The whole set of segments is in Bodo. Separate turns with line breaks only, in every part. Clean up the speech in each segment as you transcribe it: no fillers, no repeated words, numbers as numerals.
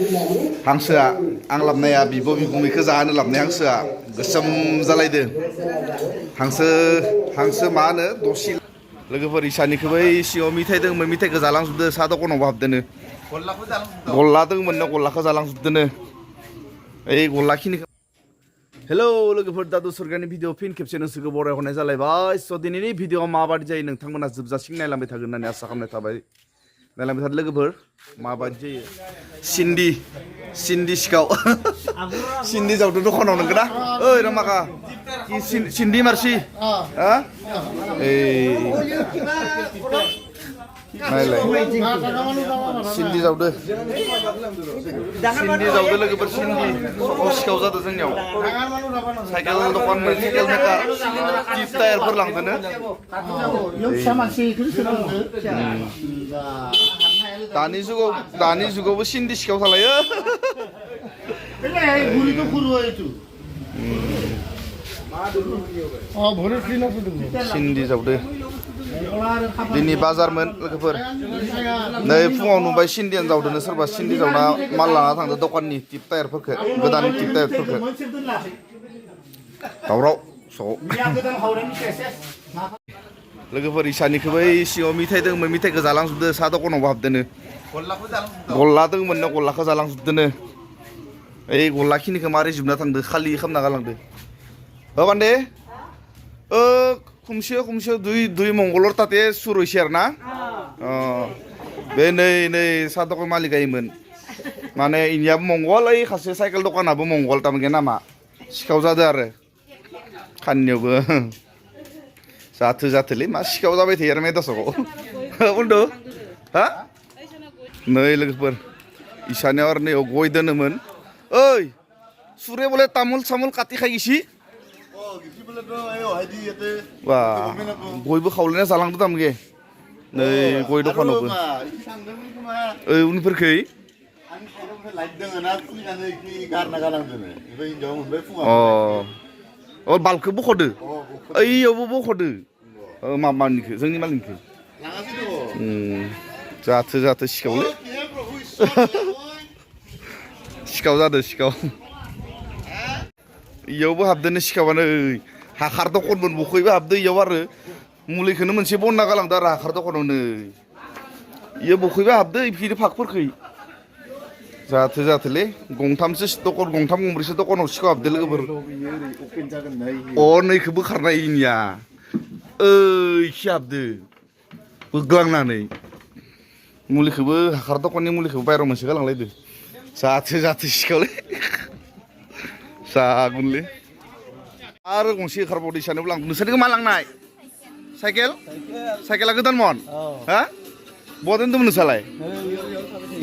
हांसोआ आं लाबनाया बिब' बिगुमैखौ जाहोनो लाबनाय हांसोआ गोसोम जालायदों हांसो मा होनो दसि लोगोफोर इसानिखौबो सिङाव मिथाइ दंमोन मिथाइखौ जालांजोबदो साहा दखानावबो हाबदोनो गल्ला दंमोननो गल्लाखौ जालांजोबदोनो ओइ गल्लाखिनिखौ हेलौ लोगोफोर दादु सरकारनि भिडिअ फिन खेबसे नोंसोरखौ बरायहरनाय जालायबाय स' दिनैनि भिडिअआ माबादि जायो नोंथांमोना जोबजासिम नायलांबाय थागोन होननानै आसा खालामनाय थाबाय नायलांबाय थादो लोगोफोर माबादि जायो सिन्दी सिखाव सिन्दी जावदो दखानाव नोंगोना ओइ रमाका सिन्दी मारसि हा नायलाय सिन्दी जावदो लोगोफोर सिन्दी सकाव सिखाव जादों जोंनियाव साइकेल दखान साइकेल मेकार टिप टायारफोर लांदोनो दानि जुगावबो सिन्दी सिखाव थालायो सिन्दी जावदो दिनै बाजारमोन लोगोफोर नै फुङाव नुबाय सिन्दियानो जावदोनो सोरबा सिन्दी जावना माल लाना थांदो दखाननि टिप टायारफोरखौ गोदान टिप टायारफोरखौ दावराव लोगोफोर इसानिखौबो सिङाव मिथाइ दंमोन मिथाइखौ जालांजोबदो साहा दखानावबो हाबदोनो गल्ला दंमोननो गल्लाखौ जालांजोबदोनो ओइ गल्लाखिनिखौ मारै जोबना थांदो खालि खालामना गालांदो हो बान्दे खुमसेयाव दुइ मंगलर ताते सुर हइसे आरो ना बे नै साहा दखान मालिक गायोमोन माने इनियाबो मंगल ओइ खासे साइकेल दखानाबो मंगल तारमाने नामा सिखाव जादो आरो खाननियावबो जाथोलै मा सिखाव जाबाय थायो आरो मेदासआव बुंदो हा नै लोगोफोर इसानियाव आरो नैयाव गय दोनोमोन ओइ सुरे बोले तामुल सामुल काटि खायगिसि बा गयबो खावलायना जालांदो तामगे नै गय दखानावबो ओइ उनफोरखै अ बाल्बखौ बख'दो ओइयावबो बख'दो माबानिखौ जोंनि मालिकनिखौ जाथो सिखावलै सिखाव जादों सिखाव इयावबो हाबदोनो सिखावानो हाखार दखानमोन बखैबो हाबदो इयाव आरो मुलिखौनो मोनसे बनना गालांदो आरो हाखार दखानावनो इयो बखैबो हाबदो इफोर फाकफोरखै जाथोलै गंथामसो दखान गंथाम गंब्रैसो दखानाव सिखाव हाबदो लोगोफोर अ नैखौ बोखारनाय इनिया ओइखि हाबदो बोग्लांनानै मुलिखौबो हाखार दखाननि मुलिखौबो बायहेरायाव मोनसे गालांलायदो जाथो सिखावलै जागोनलै आरो गंसे ओंखारबावदो इसानोबो लांदो नोंसोरनिखौ मा लांनाय साइकेला गोदानमोन हा बहा दोनदोंमोन नोंसालाय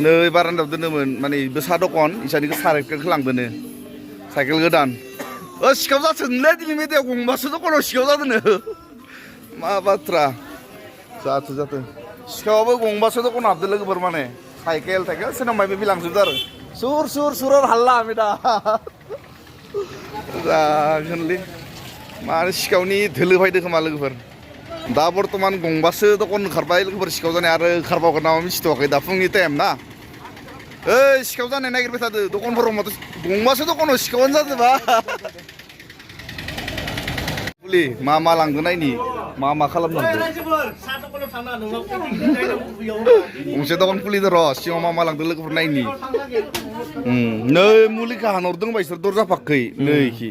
नै बारान्दायाव दोनदोंमोन माने बे साहा दखान इसानिखौ साइकेलखौ लांदोनो साइकेल गोदान सिखाव जाथोंलै दिनै मेदायाव गंबासो दखानाव सिखाव जादोंनो मा बाथ्रा जाथो सिखावाबो गंबासो दखानाव हाबदो लोगोफोर माने साइकेल सोरनाव माबा लांजोबदो आरो सुर हाल्ला मेदा जागोनलै माने सिखावनि धोलो फैदो खोमा लोगोफोर दा बर्थमान गंबासो दखान ओंखारबाय लोगोफोर सिखाव जानाय आरो ओंखारबावगोन नामा मिथिथ'वाखै दा फुंनि टाइम ना ओइ सिखाव जानाय नागिरबाय थादो दखानफोराव माथो गंबासो दखानाव सिखावानो जादोंबा मा लांदो नायनि मा खालामलांदो गंसे दखान खुलिदो र' सिङाव मा लांदो लोगोफोर नायनि नै मुलिखौ हानहरदों बायसोर दरजा फाखै नै इखि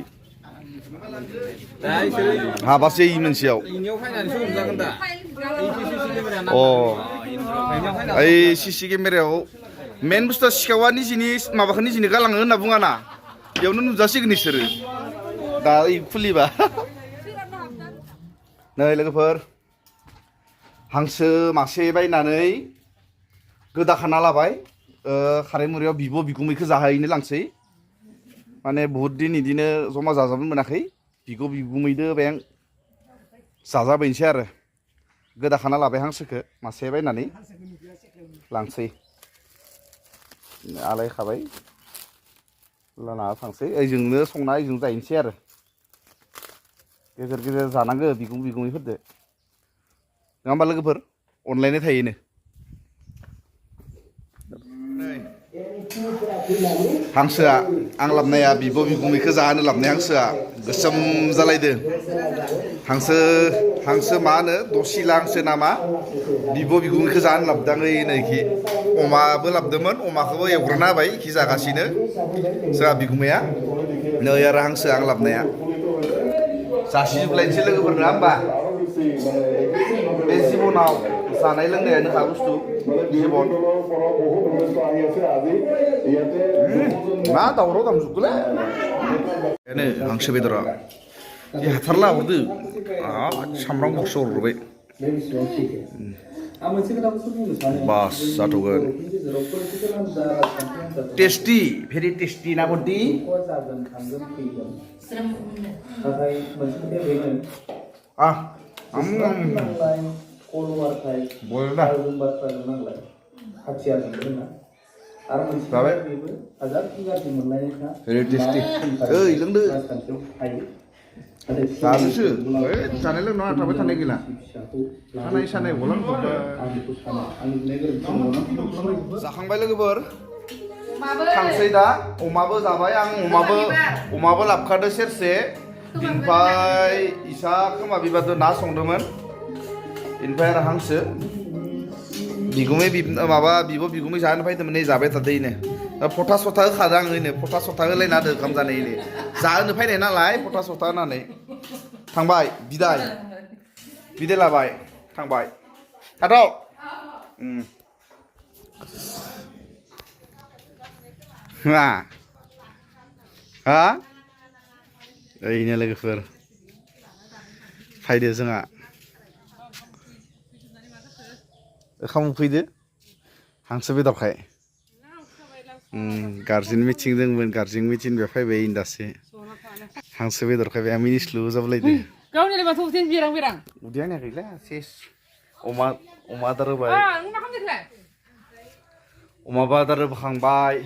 हाबासो इ मोनसेयाव ओइ सिसि केमेरायाव मेन बुस्थुआ सिखावा निजिनि माबाखौ निजिनि गालाङो होनना बुङाना बेयावनो नुजासिगोन इसोरो दा खुलिबा नै लोगोफोर हांसो मासे बायनानै गोदाखाना लाबाय खारै मुरियाव बिब' बिगुमैखौ जाहैनो लांसै माने बहुद दिन इदिनो जमा जाजाबनो मोनाखै बिब' बिगुमैदो बें जाजाबायनोसै आरो गोदाखाना लाबाय हांसोखौ मासे बायनानै लांसै आलायखाबाय लाना थांसै ओइजोंनो संना ओइजों जाहैनोसै आरो गेजेर जानांगो बिगुमैफोरदो नङा होमबा लोगोफोर अनलायनाय थायोनो हांसोआ आं लाबनाया बिब' बिगुमैखौ जाहोनो लाबनाय हांसोआ गोसोम जालायदो हांसो मा होनो दसिला हांसो नामा बिब' बिगुमैखौ जाहोनो लाबदां ओइ नैखि अमाबो लाबदोंमोन अमाखौबो एवग्रोना होबाय इखि जागासिनो जोंहा बिगुमाया नै आरो हांसो आं लाबनाया जासिजोबलायनोसै लोगोफोर नङा होमबा बे जिबनाव जानाय लोंनायानो खा बुस्थु जिबन मा दावराव दामजुखोलै बेनो हांसो बेदरा बे हाथारला हरदो सामब्राम गुफुर हरबाय बास जाथ'गोन टेस्टि भेरि टेस्टि ना बड्डि भेरि टेस्टि ओइ लोंदो जादोसो जानाय लोंनायाव थाबाय थानाय गैला सानाय जाखांबाय लोगोफोर थांसै दा अमाबो जाबाय आं अमाबो लाबखादो सेरसे बिनिफ्राय इसा खोमा बिबारदो ना संदोंमोन बेनिफ्राय आरो हांसो बिगुमै माबा बिब' बिगुमै जानो फैदोंमोन नै जाबाय थादों फथा सथा होखादों आं ओइनो फथा सथा होलायना होदो ओंखाम जानायनि जाहोनो फैनाय नालाय फथा सथा होनानै थांबाय बिदाय लाबाय थांबाय थाथ' मा हा ओइनो लोगोफोर फैदो जोंहा ओंखाम उखैदो हांसो बेदरखाय गार्जेन मिटिं दंमोन गार्जेन मिटिं बे फैबाय दासो हांसो बेदरखाय बे मिनिस्लु जाबलायदो
गावनि बाथौ उदैया बेरां
उदैया गैला सेस अमा आदार होबाय अमाबो आदार होखांबाय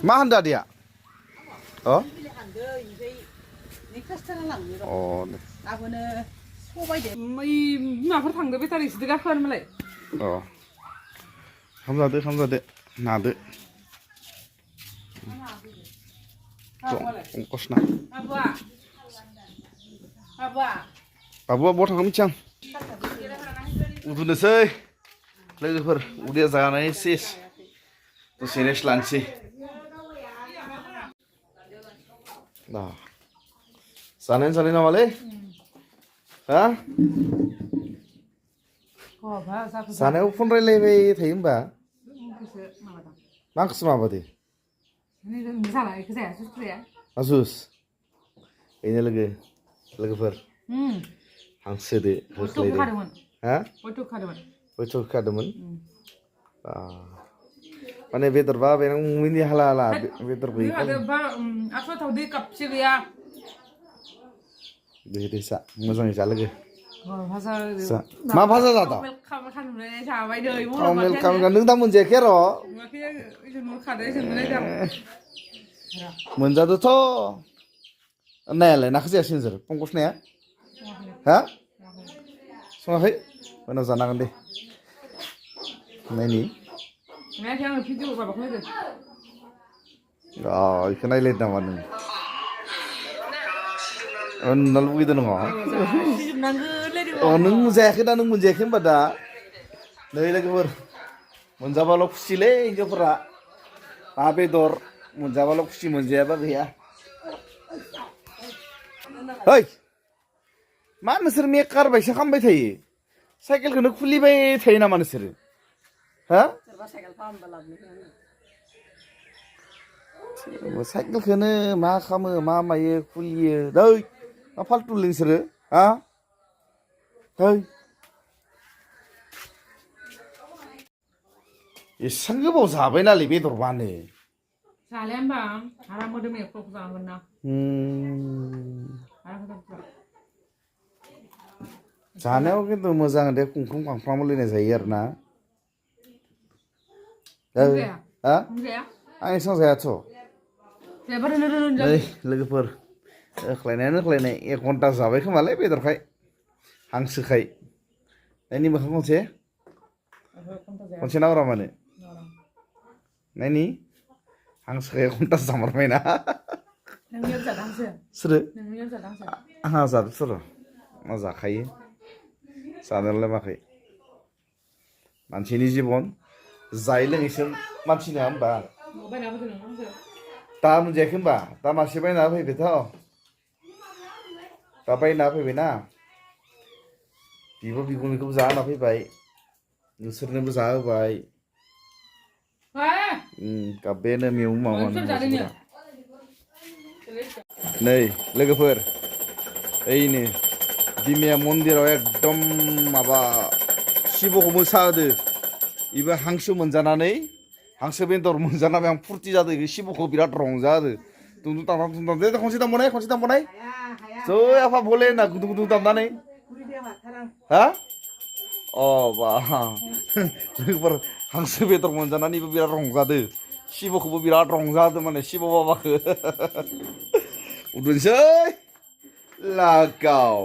मा होनदो आदैया अ
बिमाफोर थांदो बेटारि सिदो गाखोआनो मालाय
अ खामजादो नादो अंकसना बाबुआ बहा थांनो मिथिया आं उन्दुनोसै लोगोफोर उदैया जानानै सेस दसे रेस्ट लानोसै जानाय नामालै हा जानायाव फन रायलायबाय थायो होमबा मा ओंख्रिसो माबादो जुस बेनो लोगोफोर हांसोदो होख्लायदो हा हयथ' होखादोंमोन माने बेदरबा बेनाव मिनि हाला बेदर गैया दे जा मोजाङै जा लोगो मा भाजा जादा नों दा मोनजायाखै र' मोनजादोथ' नायालाय नाखौ जायासै नोंसोर पंकस नाया हा सङाखै उनाव जानांगोन दे नायनि बेखौ नायलायदो नामा नों नुना लुगैदों नङा नों मोनजायाखै दा नों मोनजायाखै होनबा दा नै लोगोफोर मोनजाबाल' खुसिलै हिन्जावफोरा ना बेदर मोनजाबाल' खुसि मोनजायाबा गैया ओइ मा नोंसोर मेकार बायसा खालामबाय थायो साइकेलखौनो खुलिबाय थायो नामा नोंसोरो हा साइकेलखौनो मा खालामो मा मायो खुलियो दै मा फाल्थु नोंसोरो हा एसां गोबाव जाबाय नालै बेदरबानो
जालाया होमबा आराम मोदोम एवख्रब जागोन ना
जानायाव खिन्थु मोजां दे खुंख्रुं फांफ्राम लुनाय जायो आरो ना आं एसां जायाथ' नै लोगोफोर होख्लायनाय 1 घन्टा जाबाय खोमालै बेदरखाय हांसोखाय नायनि मोखां खनसे खनसे नावरा मानो नायनि हांसोखाय 1 घन्टा जामारबायना
नोंनियाव जादों हांसो
सोरो
नोंनियाव जादों हांसो
आंहा जादों सोर मा जाखायो जानायालाय माखै मानसिनि जिबन जाय लोङैसो मानसि नङा होमबा
बायना होदों नों हांसो
दा मोनजायाखै होमबा दा मासे बायना फैबायथ' दा बायना फैबायना बिब' बिगुमैखौबो जा होना फैबाय नोंसोरनोबो जा होबाय गाबबायानो मेव माबानो नै लोगोफोर ओइनो बिमाया मन्दिराव एकदम माबा शिबखौ मोसा होदो इबो हांसो मोनजानानै हांसो बेदर मोनजानानै आं फुरथि जादों शिबखौ बिराद रंजादो दुंदुं दामदां दे खनसे दामबानाय जै आफा भले होनना गुदुं गुदुं दामनानै हा अ बा लोगोफोर हांसो बेदर मोनजानानैबो बिराद रंजादो शिबखौबो बिराद रंजादो माने शिब बाबाखौ उन्दुनोसै लागाव